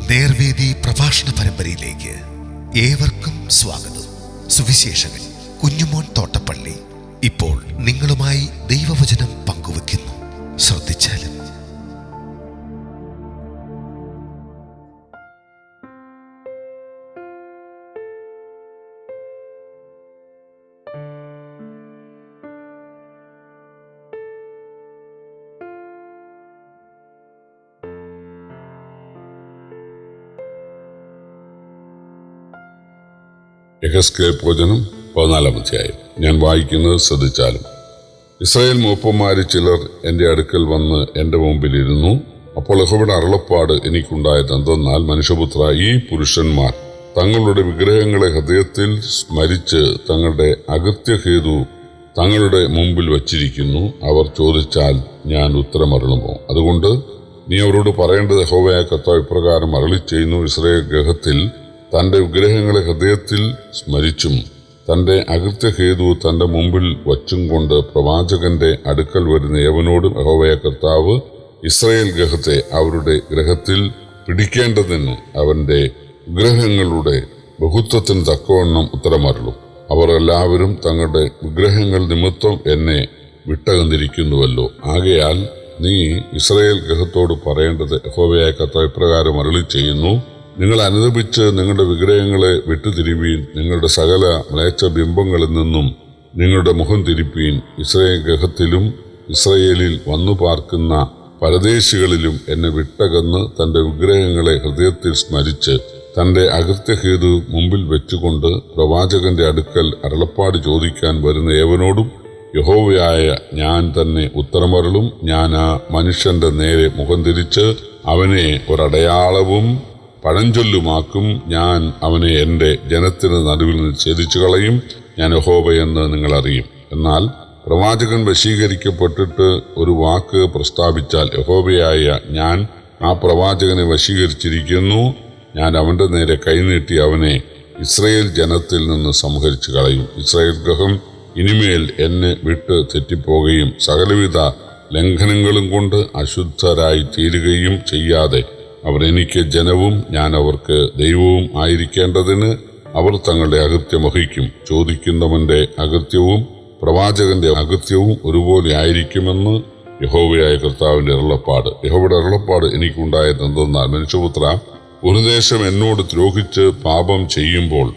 നേർവേദി പ്രഭാഷണ പരമ്പരയിലേക്ക് ഏവർക്കും സ്വാഗതം. സുവിശേഷകൻ കുഞ്ഞുമോൻ തോട്ടപ്പള്ളി ഇപ്പോൾ നിങ്ങളുമായി ദൈവവചനം പങ്കുവെക്കുന്നു. ശ്രദ്ധിച്ചാലും. യെഹെസ്കേൽ പ്രവചനം 14-ാം അധ്യായം. ഞാൻ വായിക്കുന്നത് ശ്രദ്ധിച്ചാലും. ഇസ്രായേൽ മൂപ്പന്മാരിൽ ചിലർ എൻ്റെ അടുക്കൽ വന്ന് എൻ്റെ മുമ്പിലിരുന്നു. അപ്പോൾ യഹോവയുടെ അരുളപ്പാട് എനിക്കുണ്ടായത് എന്തെന്നാൽ, മനുഷ്യപുത്ര, ഈ പുരുഷന്മാർ തങ്ങളുടെ വിഗ്രഹങ്ങളെ ഹൃദയത്തിൽ സ്മരിച്ച് തങ്ങളുടെ അകൃത്യഹേതു തങ്ങളുടെ മുമ്പിൽ വച്ചിരിക്കുന്നു. അവർ ചോദിച്ചാൽ ഞാൻ ഉത്തരമരുളുമോ? അതുകൊണ്ട് നീ അവരോട് പറയേണ്ടത്, യഹോവയായ കർത്താവ് ഇപ്രകാരം അരുളി ചെയ്യുന്നു, ഇസ്രായേൽ ഗൃഹത്തിൽ തൻ്റെ വിഗ്രഹങ്ങളെ ഹൃദയത്തിൽ സ്മരിച്ചും തൻ്റെ അകൃത്യഹേതു തൻ്റെ മുമ്പിൽ വച്ചും കൊണ്ട് പ്രവാചകന്റെ അടുക്കൽ വരുന്ന ഏവനോടും യഹോവയായ കർത്താവ് ഇസ്രായേൽ ഗൃഹത്തെ അവരുടെ ഗൃഹത്തിൽ പിടിക്കേണ്ടതിന് അവന്റെ വിഗ്രഹങ്ങളുടെ ബഹുത്വത്തിന് തക്കവണ്ണം ഉത്തരമരുളും. അവർ എല്ലാവരും തങ്ങളുടെ വിഗ്രഹങ്ങൾ നിമിത്തം എന്നെ വിട്ടകന്നിരിക്കുന്നുവല്ലോ. ആകയാൽ നീ ഇസ്രായേൽ ഗൃഹത്തോട് പറയേണ്ടത്, യഹോവയായ കർത്താവ് ഇപ്രകാരം അരുളി ചെയ്യുന്നു, നിങ്ങൾ അനുദപിച്ച് നിങ്ങളുടെ വിഗ്രഹങ്ങളെ വിട്ടുതിരിവീൻ. നിങ്ങളുടെ സകല മ്ലേച്ഛ ബിംബങ്ങളിൽ നിന്നും നിങ്ങളുടെ മുഖം തിരിപ്പീൻ. ഇസ്രായേൽ ഗൃഹത്തിലും ഇസ്രായേലിൽ വന്നു പാർക്കുന്ന പരദേശികളിലും എന്നെ വിട്ടകന്ന് തന്റെ വിഗ്രഹങ്ങളെ ഹൃദയത്തിൽ സ്മരിച്ച് തന്റെ അകൃത്യഹേതു മുമ്പിൽ വെച്ചുകൊണ്ട് പ്രവാചകന്റെ അടുക്കൽ അരുളപ്പാട് ചോദിക്കാൻ വരുന്ന ഏവനോടും യഹോവയായ ഞാൻ തന്നെ ഉത്തരമരുളും. ഞാൻ ആ മനുഷ്യന്റെ നേരെ മുഖം തിരിച്ച് അവനെ ഒരടയാളവും പഴഞ്ചൊല്ലുമാക്കും. ഞാൻ അവനെ എൻ്റെ ജനത്തിന് നടുവിൽ നിന്ന് ഛേദിച്ചു കളയും. ഞാൻ യഹോവയെന്ന് നിങ്ങൾ അറിയും. എന്നാൽ പ്രവാചകൻ വശീകരിക്കപ്പെട്ടിട്ട് ഒരു വാക്ക് പ്രസ്താവിച്ചാൽ, യഹോവയായ ഞാൻ ആ പ്രവാചകനെ വശീകരിച്ചിരിക്കുന്നു. ഞാൻ അവന്റെ നേരെ കൈനീട്ടി അവനെ ഇസ്രായേൽ ജനത്തിൽ നിന്ന് സംഹരിച്ചു കളയും. ഇസ്രായേൽ ഗൃഹം ഇനിമേൽ എന്നെ വിട്ട് തെറ്റിപ്പോകുകയും സകലവിധ ലംഘനങ്ങളും കൊണ്ട് അശുദ്ധരായി തീരുകയും ചെയ്യാതെ അവർ എനിക്ക് ജനവും ഞാൻ അവർക്ക് ദൈവവും ആയിരിക്കേണ്ടതിന് അവർ തങ്ങളുടെ അകൃത്യം വഹിക്കും. ചോദിക്കുന്നവന്റെ അകൃത്യവും പ്രവാചകന്റെ അകൃത്യവും ഒരുപോലെ ആയിരിക്കുമെന്ന് യഹോവയായ കർത്താവിന്റെ അരുളപ്പാട്. യഹോവയുടെ അരുളപ്പാട് എനിക്കുണ്ടായത് എന്തെന്നാൽ, മനുഷ്യപുത്ര, ഒരു ദേശം എന്നോട് ദ്രോഹിച്ച് പാപം ചെയ്യുമ്പോൾ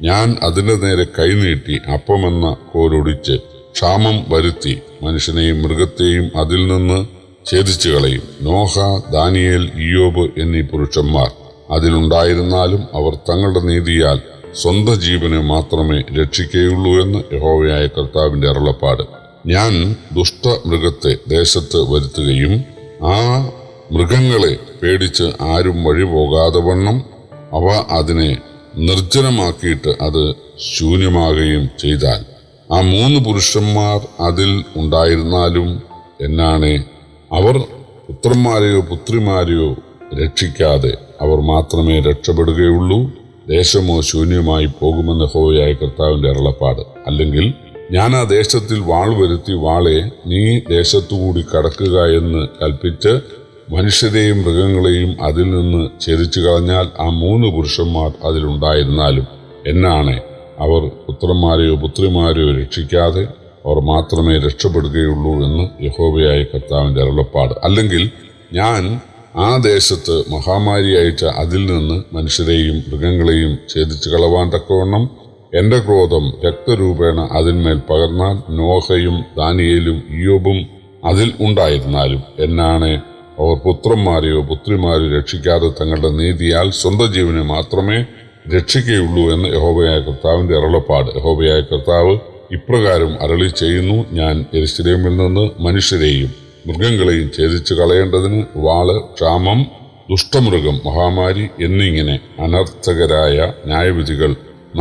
ഞാൻ അതിന്റെ നേരെ കൈനീട്ടി അപ്പമെന്ന കോലൊടിച്ച് ക്ഷാമം വരുത്തി മനുഷ്യനെയും മൃഗത്തെയും അതിൽ നിന്ന് ഛേദിച്ചു കളയും. നോഹ, ദാനിയേൽ, ഇയ്യോബ് എന്നീ പുരുഷന്മാർ അതിലുണ്ടായിരുന്നാലും അവർ തങ്ങളുടെ നീതിയാൽ സ്വന്തം ജീവനെ മാത്രമേ രക്ഷിക്കുകയുള്ളൂ എന്ന് യഹോവയായ കർത്താവിന്റെ അരുളപ്പാട്. ഞാൻ ദുഷ്ടമൃഗത്തെ ദേശത്ത് വരുത്തുകയും ആ മൃഗങ്ങളെ പേടിച്ച് ആരും വഴി പോകാതെ വണ്ണം അവ അതിനെ നിർജ്ജനമാക്കിയിട്ട് അത് ശൂന്യമാകുകയും ചെയ്താൽ, ആ 3 പുരുഷന്മാർ അതിൽ ഉണ്ടായിരുന്നാലും എന്നാണേ അവർ പുത്രന്മാരെയോ പുത്രിമാരെയോ രക്ഷിക്കാതെ അവർ മാത്രമേ രക്ഷപ്പെടുകയുള്ളൂ. ദേശമോ ശൂന്യമായി പോകുമെന്ന് യഹോവയായ കർത്താവിന്റെ അരുളപ്പാട്. അല്ലെങ്കിൽ ഞാൻ ആ ദേശത്തിൽ വാൾ വരുത്തി വാളെ നീ ദേശത്തുകൂടി കടക്കുക എന്ന് കൽപ്പിച്ച് മനുഷ്യരെയും മൃഗങ്ങളെയും അതിൽ നിന്ന് ഛേദിച്ചു കളഞ്ഞാൽ, ആ 3 പുരുഷന്മാർ അതിലുണ്ടായിരുന്നാലും എന്നാണ് അവർ പുത്രന്മാരെയോ പുത്രിമാരെയോ രക്ഷിക്കാതെ അവർ മാത്രമേ രക്ഷപ്പെടുകയുള്ളൂ എന്ന് യഹോവയായ കർത്താവിന്റെ അരുളപ്പാട്. അല്ലെങ്കിൽ ഞാൻ ആ ദേശത്ത് മഹാമാരി അയച്ച അതിൽ നിന്ന് മനുഷ്യരെയും മൃഗങ്ങളെയും ഛേദിച്ചു കളവാൻ തക്കവണ്ണം എന്റെ ക്രോധം രക്തരൂപേണ അതിന്മേൽ പകർന്നാൽ, നോഹയും ദാനിയേലും ഇയ്യോബും അതിൽ ഉണ്ടായിരുന്നാലും എന്നാണ് അവർ പുത്രന്മാരെയോ പുത്രിമാരെയോ രക്ഷിക്കാതെ തങ്ങളുടെ നീതിയാൽ സ്വന്തം ജീവനെ മാത്രമേ രക്ഷിക്കുകയുള്ളൂ എന്ന് യഹോവയായ കർത്താവിന്റെ അരുളപ്പാട്. യഹോവയായ കർത്താവ് ഇപ്രകാരം അരുളി ചെയ്യുന്നു, ഞാൻ യെരൂശലേമിൽ നിന്ന് മനുഷ്യരെയും മൃഗങ്ങളെയും ഛേദിച്ചു കളയേണ്ടതിന് വാള്, ക്ഷാമം, ദുഷ്ടമൃഗം, മഹാമാരി എന്നിങ്ങനെ അനർത്ഥകരായ ന്യായവിധികൾ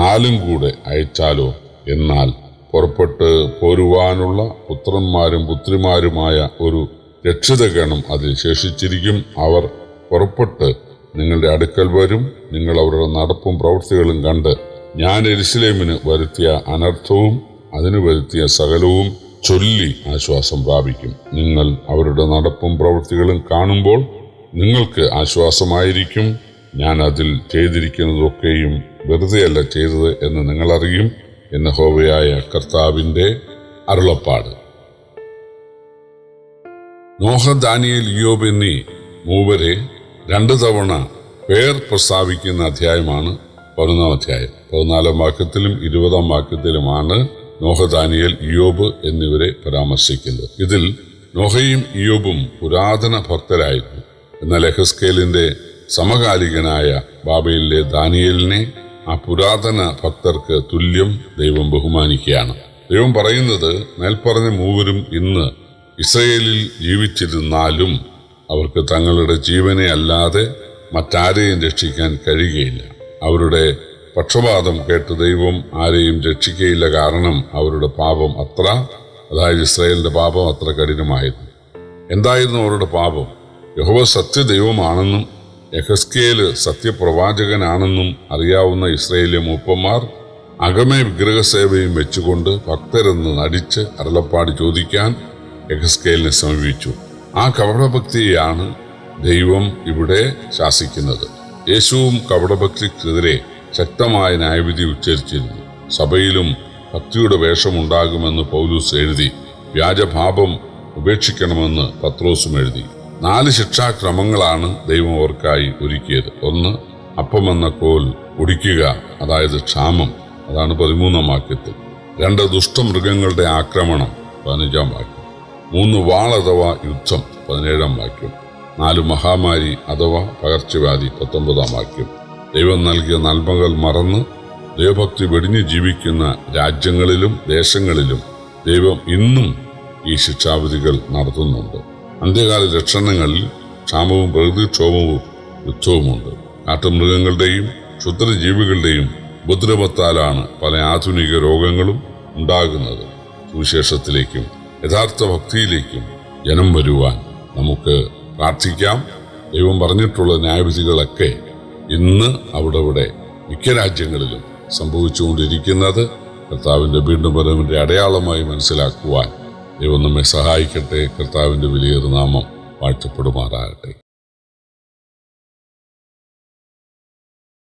4 കൂടെ അയച്ചാലോ? എന്നാൽ പുറപ്പെട്ട് പോരുവാനുള്ള പുത്രന്മാരും പുത്രിമാരുമായ ഒരു രക്ഷിതഗണം അതിൽ ശേഷിച്ചിരിക്കും. അവർ പുറപ്പെട്ട് നിങ്ങളുടെ അടുക്കൽ വരും. നിങ്ങൾ അവരുടെ നടപ്പും പ്രവൃത്തികളും കണ്ട് ഞാൻ യെരൂശലേമിന് വരുത്തിയ അനർത്ഥവും അതിന് വരുത്തിയ സകലവും ചൊല്ലി ആശ്വാസം പ്രാപിക്കും. നിങ്ങൾ അവരുടെ നടപ്പും പ്രവൃത്തികളും കാണുമ്പോൾ നിങ്ങൾക്ക് ആശ്വാസമായിരിക്കും. ഞാൻ അതിൽ ചെയ്തിരിക്കുന്നതൊക്കെയും വെറുതെയല്ല ചെയ്തത് എന്ന് നിങ്ങളറിയും എന്ന് യഹോവയായ കർത്താവിന്റെ അരുളപ്പാട്. നോഹ, ദാനിയേൽ, ഇയ്യോബ് എന്നീ മൂവരെ 2 തവണ പേർ പ്രസ്താവിക്കുന്ന അധ്യായമാണ് 11-ാം അധ്യായം. 14-ാം വാക്യത്തിലും 20-ാം വാക്യത്തിലുമാണ് നോഹ, ദാനിയേൽ, ഇയ്യോബ് എന്നിവരെ പരാമർശിക്കുന്നത്. ഇതിൽ നോഹയും ഇയ്യോബും പുരാതന ഭക്തരായിരുന്നു. എന്നാൽ യെഹെസ്കേലിന്റെ സമകാലികനായ ബാബേലിലെ ദാനിയേലിനെ ആ പുരാതന ഭക്തർക്ക് തുല്യം ദൈവം ബഹുമാനിക്കുകയാണ്. ദൈവം പറയുന്നത്, മേൽപ്പറഞ്ഞ മൂവരും ഇന്ന് ഇസ്രയേലിൽ ജീവിച്ചിരുന്നാലും അവർക്ക് തങ്ങളുടെ ജീവനെ അല്ലാതെ മറ്റാരെയും രക്ഷിക്കാൻ കഴിയുകയില്ല. അവരുടെ പക്ഷപാതം കേട്ട് ദൈവം ആരെയും രക്ഷിക്കുകയില്ല. കാരണം അവരുടെ പാപം അതായത് ഇസ്രായേലിന്റെ പാപം അത്ര കഠിനമായിരുന്നു. എന്തായിരുന്നു അവരുടെ പാപം? യഹോവ സത്യദൈവമാണെന്നും യെഹെസ്കേല് സത്യപ്രവാചകനാണെന്നും അറിയാവുന്ന ഇസ്രായേലിലെ മൂപ്പന്മാർ അകമേ വിഗ്രഹസേവയും വെച്ചുകൊണ്ട് ഭക്തരെന്ന് നടിച്ച് അരുളപ്പാട് ചോദിക്കാൻ യെഹെസ്കേലിനെ സമീപിച്ചു. ആ കപടഭക്തിയെയാണ് ദൈവം ഇവിടെ ശാസിക്കുന്നത്. യേശുവും കപടഭക്തിക്കെതിരെ ശക്തമായ ന്യായവിധി ഉച്ചരിച്ചിരുന്നു. സഭയിലും ഭക്തിയുടെ വേഷമുണ്ടാകുമെന്ന് പൗലൂസ് എഴുതി. വ്യാജഭാവം ഉപേക്ഷിക്കണമെന്ന് പത്രോസും എഴുതി. 4 ശിക്ഷാക്രമങ്ങളാണ് ദൈവം അവർക്കായി ഒരുക്കിയത്. 1, അപ്പമെന്ന കോൽ ഒടിക്കുക, അതായത് ക്ഷാമം, അതാണ് 13-ാം വാക്യത്തിൽ. 2, ദുഷ്ടമൃഗങ്ങളുടെ ആക്രമണം, 15-ാം വാക്യം. 3, വാൾ അഥവാ യുദ്ധം, 17-ാം വാക്യം. 4, മഹാമാരി അഥവാ പകർച്ചവ്യാധി, 19-ാം വാക്യം. ദൈവം നൽകിയ നന്മകൾ മറന്ന് ദൈവഭക്തി വെടിഞ്ഞു ജീവിക്കുന്ന രാജ്യങ്ങളിലും ദേശങ്ങളിലും ദൈവം ഇന്നും ഈ ശിക്ഷാവിധികൾ നടത്തുന്നുണ്ട്. അന്ത്യകാല ലക്ഷണങ്ങളിൽ ക്ഷാമവും പ്രകൃതിക്ഷോഭവും യുദ്ധവുമുണ്ട്. കാട്ടുമൃഗങ്ങളുടെയും ക്ഷുദ്രജീവികളുടെയും ഉപദ്രവത്താലാണ് പല ആധുനിക രോഗങ്ങളും ഉണ്ടാകുന്നത്. സുവിശേഷത്തിലേക്കും യഥാർത്ഥ ഭക്തിയിലേക്കും ജനം വരുവാൻ നമുക്ക് പ്രാർത്ഥിക്കാം. ദൈവം പറഞ്ഞിട്ടുള്ള ന്യായവിധികളൊക്കെ ഇന്ന് അവിടെ മിക്ക രാജ്യങ്ങളിലും സംഭവിച്ചുകൊണ്ടിരിക്കുന്നത് കർത്താവിന്റെ വീണ്ടും വരവിന്റെ അടയാളമായി മനസ്സിലാക്കുവാൻ ദൈവം നമ്മെ സഹായിക്കട്ടെ. കർത്താവിന്റെ വലിയൊരു നാമം വാഴ്ത്തപ്പെടുമാറാകട്ടെ.